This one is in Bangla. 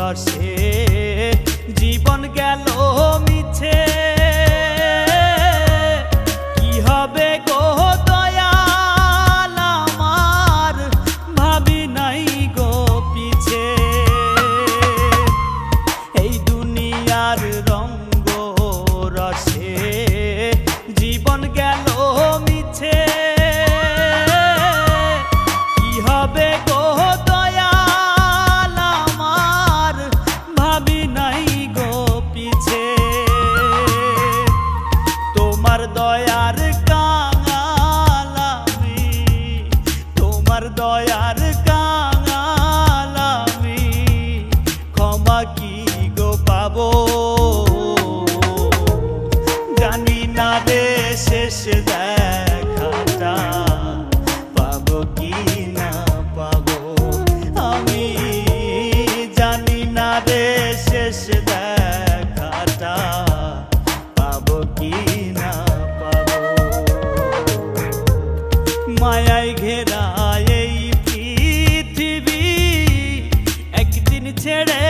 রসে জীবন গেল মিছে। কি হবে গো দয়াল আমার, ভাবি নাই গো পিছে। এই দুনিয়ার রঙ্গ রসে জীবন গেল মিছে। কি হবে গো দয়াল আমার, ভাবি নাই গো পিছে। তোমার দয়ার কাঙাল আমি, তোমার দয়ার কাঙাল আমি, ক্ষমা কি গো পাবো জানি না রে। শেষ দেখাটা পাবো কি না পাবো আমি জানি না রে। শেষ দেখাটা পাবো কি না পাবো। মায়ায় ঘেরা এই পৃথিবী একদিন ছেড়ে